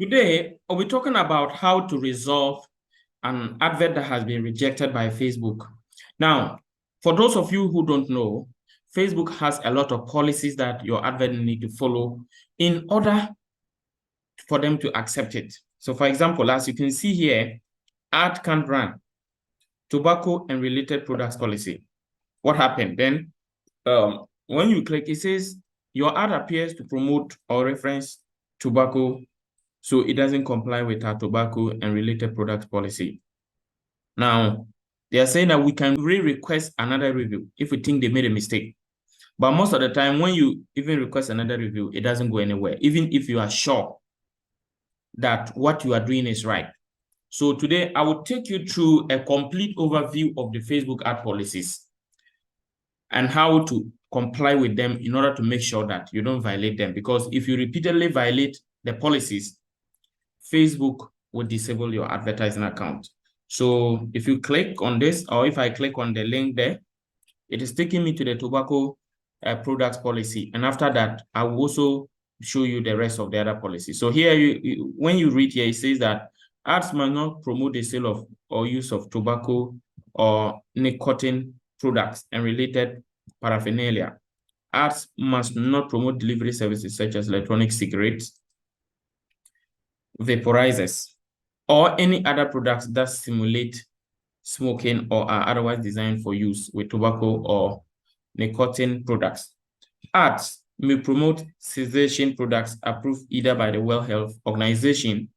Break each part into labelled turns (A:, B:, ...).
A: Today, we'll be talking about how to resolve an advert that has been rejected by Facebook. Now, for those of you who don't know, Facebook has a lot of policies that your advert need to follow in order for them to accept it. So, for example, as you can see here, ad can't run, tobacco and related products policy. What happened? Then, when you click, it says your ad appears to promote or reference tobacco, so it doesn't comply with our tobacco and related product policy. Now, they are saying that we can re-request another review if we think they made a mistake. But most of the time, when you even request another review, it doesn't go anywhere, even if you are sure that what you are doing is right. So today, I will take you through a complete overview of the Facebook ad policies and how to comply with them in order to make sure that you don't violate them. Because if you repeatedly violate the policies, Facebook will disable your advertising account. So if you click on this, or if I click on the link there, it is taking me to the tobacco products policy. And after that, I will also show you the rest of the other policies. So here, when you read here, it says that ads must not promote the sale of or use of tobacco or nicotine products and related paraphernalia. Ads must not promote delivery services such as electronic cigarettes, vaporizers, or any other products that simulate smoking or are otherwise designed for use with tobacco or nicotine products. Ads may promote cessation products approved either by the World Health Organization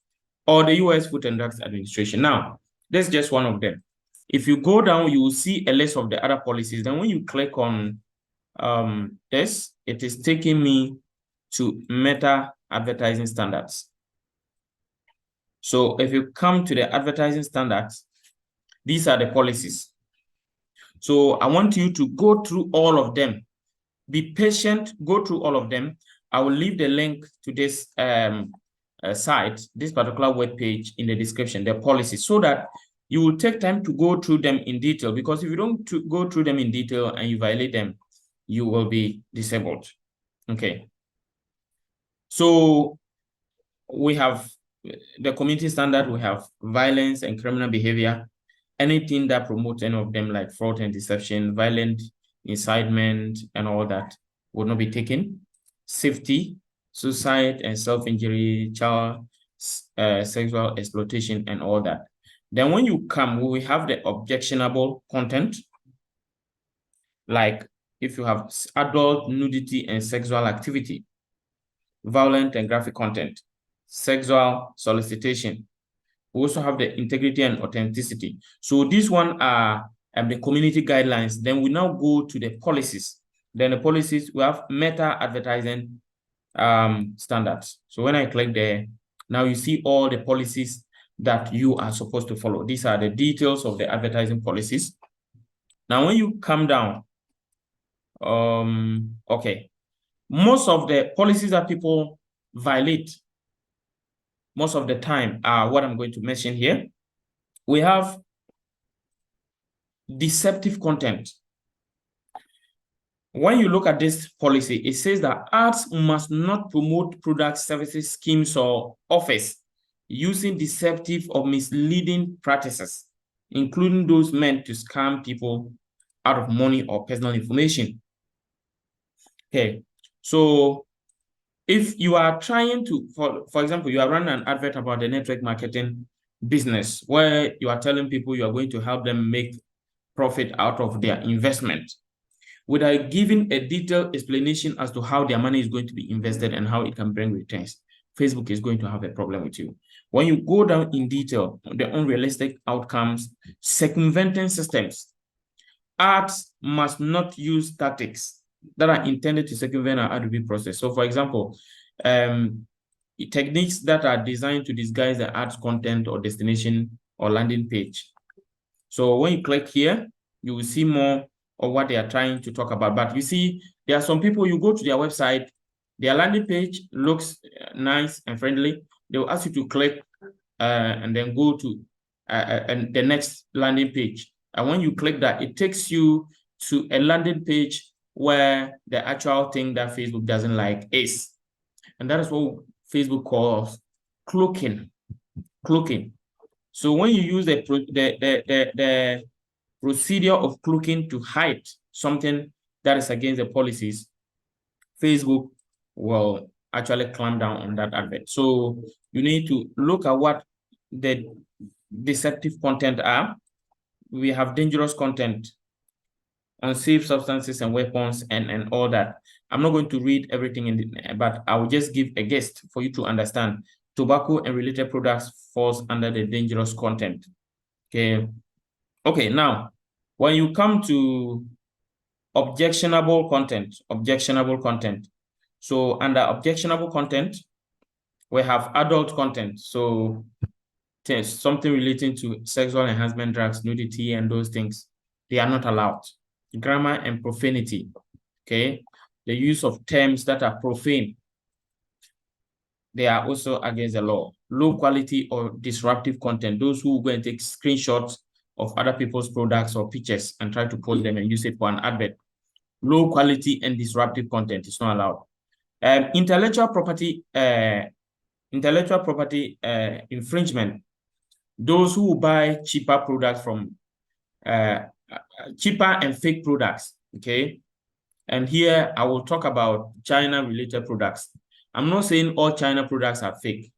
A: or the US Food and Drugs Administration. Now, this is just one of them. If you go down, you will see a list of the other policies. Then when you click on this, it is taking me to Meta advertising standards. So if you come to the advertising standards, these are the policies. So I want you to go through all of them. Be patient, go through all of them. I will leave the link to this site, this particular web page in the description, the policies, so that you will take time to go through them in detail. Because if you don't go through them in detail and you violate them, you will be disabled. Okay. So we have the community standard, we have violence and criminal behavior. Anything that promotes any of them, like fraud and deception, violent incitement, and all that, will not be taken. Safety, suicide and self-injury, child sexual exploitation, and all that. Then when you come, we have the objectionable content, like if you have adult nudity and sexual activity, violent and graphic content, sexual solicitation. We also have the integrity and authenticity. So these one are the community guidelines. Then we now go to the policies. Then the policies, we have Meta advertising standards. So when I click there, now you see all the policies that you are supposed to follow. These are the details of the advertising policies. Now, when you come down, okay, most of the policies that people violate most of the time are what I'm going to mention here. We have deceptive content. When you look at this policy, it says that ads must not promote products, services, schemes, or offers using deceptive or misleading practices, including those meant to scam people out of money or personal information. Okay, so if you are trying to, for example, you are running an advert about the network marketing business where you are telling people you are going to help them make profit out of their investment, without giving a detailed explanation as to how their money is going to be invested and how it can bring returns, Facebook is going to have a problem with you. When you go down in detail, the unrealistic outcomes, circumventing systems, ads must not use tactics that are intended to circumvent our ad review process. So for example, techniques that are designed to disguise the ad's content or destination or landing page. So when you click here, you will see more of what they are trying to talk about. But you see, there are some people, you go to their website, their landing page looks nice and friendly. They will ask you to click and then go to and the next landing page. And when you click that, it takes you to a landing page where the actual thing that Facebook doesn't like is. And that is what Facebook calls cloaking. So when you use the procedure of cloaking to hide something that is against the policies, Facebook will actually clamp down on that advert. So you need to look at what the deceptive content are. We have dangerous content, unsafe substances and weapons, and all that. I'm not going to read everything but I will just give a guess for you to understand. Tobacco and related products falls under the dangerous content. Okay, now when you come to objectionable content. So under objectionable content, we have adult content. So something relating to sexual enhancement drugs, nudity, and those things, they are not allowed. Grammar and profanity, okay? The use of terms that are profane, they are also against the law. Low quality or disruptive content, those who go and take screenshots of other people's products or pictures and try to post them and use it for an advert. Low quality and disruptive content is not allowed. Intellectual property infringement, those who buy cheaper products from cheaper and fake products, okay? And here I will talk about China-related products. I'm not saying all China products are fake,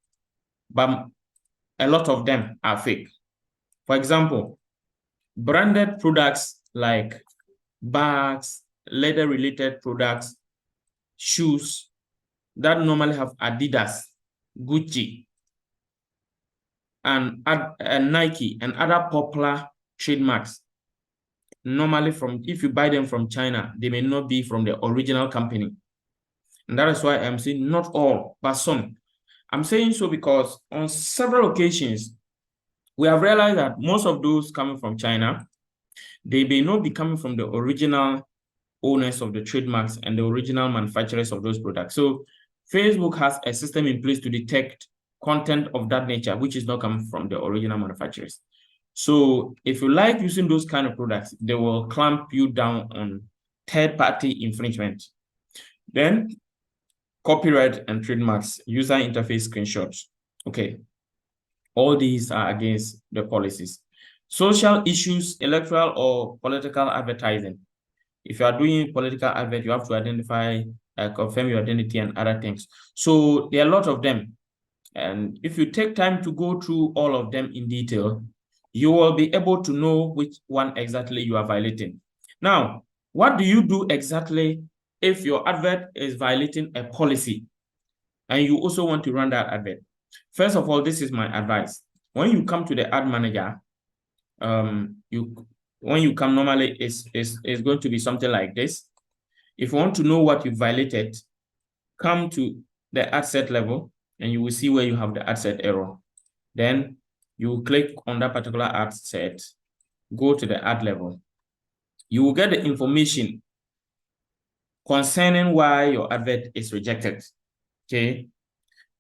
A: but a lot of them are fake. For example, branded products like bags, leather-related products, shoes that normally have Adidas, Gucci, and Nike and other popular trademarks. Normally, if you buy them from China, they may not be from the original company. And that is why I'm saying not all, but some. I'm saying so because on several occasions, we have realized that most of those coming from China, they may not be coming from the original owners of the trademarks and the original manufacturers of those products. So Facebook has a system in place to detect content of that nature, which is not coming from the original manufacturers. So if you like using those kind of products, they will clamp you down on third-party infringement. Then copyright and trademarks, user interface screenshots. Okay, all these are against the policies. Social issues, electoral or political advertising. If you are doing political advert, you have to identify, confirm your identity and other things. So there are a lot of them. And if you take time to go through all of them in detail, you will be able to know which one exactly you are violating. Now, what do you do exactly if your advert is violating a policy and you also want to run that advert? First of all, this is my advice. When you come to the ad manager, when you come, normally it's going to be something like this. If you want to know what you violated, come to the ad set level and you will see where you have the ad set error. Then you click on that particular ad set, go to the ad level. You will get the information concerning why your advert is rejected. Okay.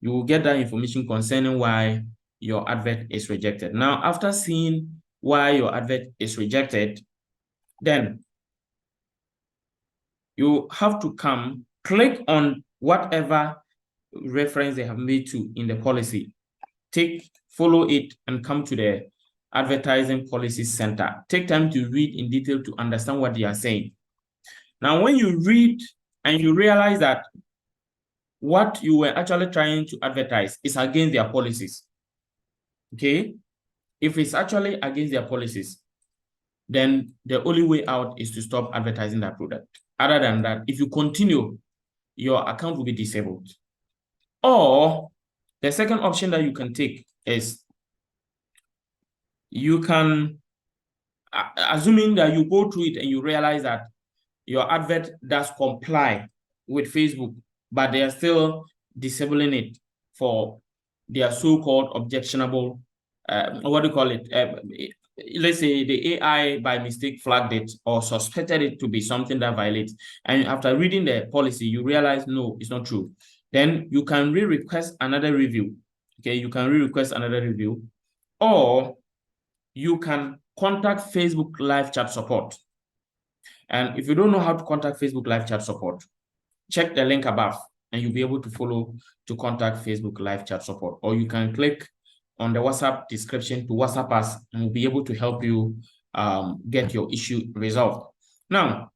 A: You will get that information concerning why your advert is rejected. Now, after seeing why your advert is rejected, then you have to click on whatever reference they have made to in the policy. Follow it and come to the advertising policy center. Take time to read in detail to understand what they are saying. Now, when you read and you realize that what you were actually trying to advertise is against their policies, okay? If it's actually against their policies, then the only way out is to stop advertising that product. Other than that, if you continue, your account will be disabled. Or the second option that you can take is you can, assuming that you go through it and you realize that your advert does comply with Facebook, but they are still disabling it for their so-called objectionable, what do you call it? Let's say the AI by mistake flagged it or suspected it to be something that violates. And after reading the policy, you realize, no, it's not true. Then you can re-request another review. Okay, you can re-request another review, or you can contact Facebook live chat support. And if you don't know how to contact Facebook live chat support, check the link above. and you'll be able to follow to contact Facebook live chat support, or you can click on the WhatsApp description to WhatsApp us, and we'll be able to help you get your issue resolved. Now,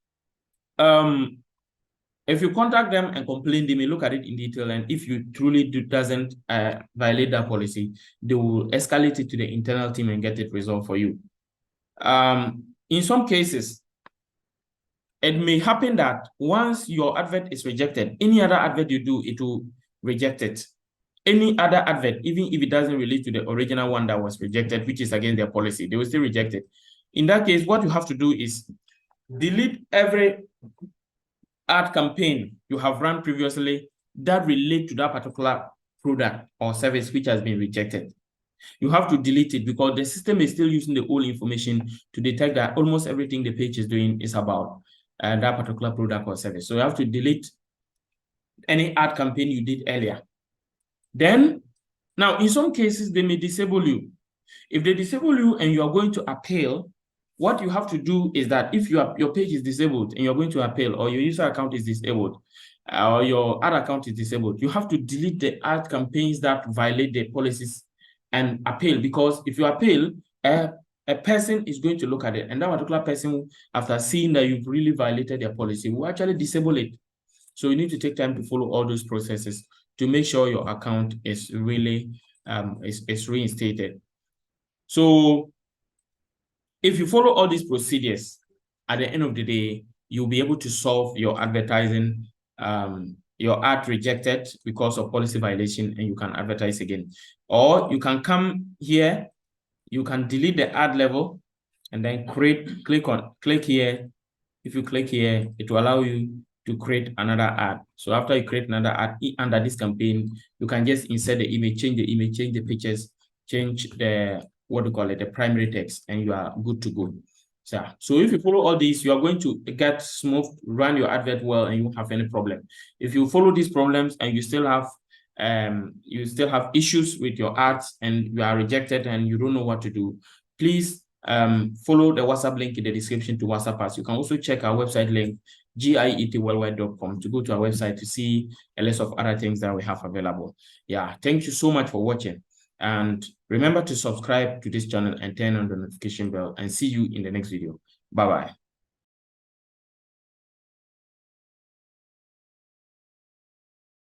A: if you contact them and complain, they may look at it in detail, and if you truly doesn't violate that policy, they will escalate it to the internal team and get it resolved for you. In some cases, it may happen that once your advert is rejected, any other advert you do, it will reject it. Any other advert, even if it doesn't relate to the original one that was rejected, which is against their policy, they will still reject it. In that case, what you have to do is delete every ad campaign you have run previously that relate to that particular product or service which has been rejected. You have to delete it because the system is still using the old information to detect that almost everything the page is doing is about that particular product or service. So you have to delete any ad campaign you did earlier. Then, now in some cases, they may disable you. If they disable you and you are going to appeal, what you have to do is that if your page is disabled and you're going to appeal, or your user account is disabled, or your ad account is disabled, you have to delete the ad campaigns that violate the policies and appeal. Because if you appeal, a person is going to look at it, and that particular person, after seeing that you've really violated their policy, will actually disable it. So you need to take time to follow all those processes to make sure your account is really is reinstated. So if you follow all these procedures, at the end of the day, you'll be able to solve your advertising, your ad rejected because of policy violation, and you can advertise again. Or you can come here, you can delete the ad level, and then click here. If you click here, it will allow you to create another ad. So after you create another ad under this campaign, you can just insert the image, change the pictures, change the the primary text, and you are good to go. So if you follow all these, you are going to get smooth, run your advert well, and you won't have any problem. If you follow these problems and you still have issues with your ads and you are rejected and you don't know what to do, please follow the WhatsApp link in the description to WhatsApp us. You can also check our website link, gietworldwide.com, to go to our website to see a list of other things that we have available. Yeah, thank you so much for watching. And remember to subscribe to this channel and turn on the notification bell, and see you in the next video. Bye-bye.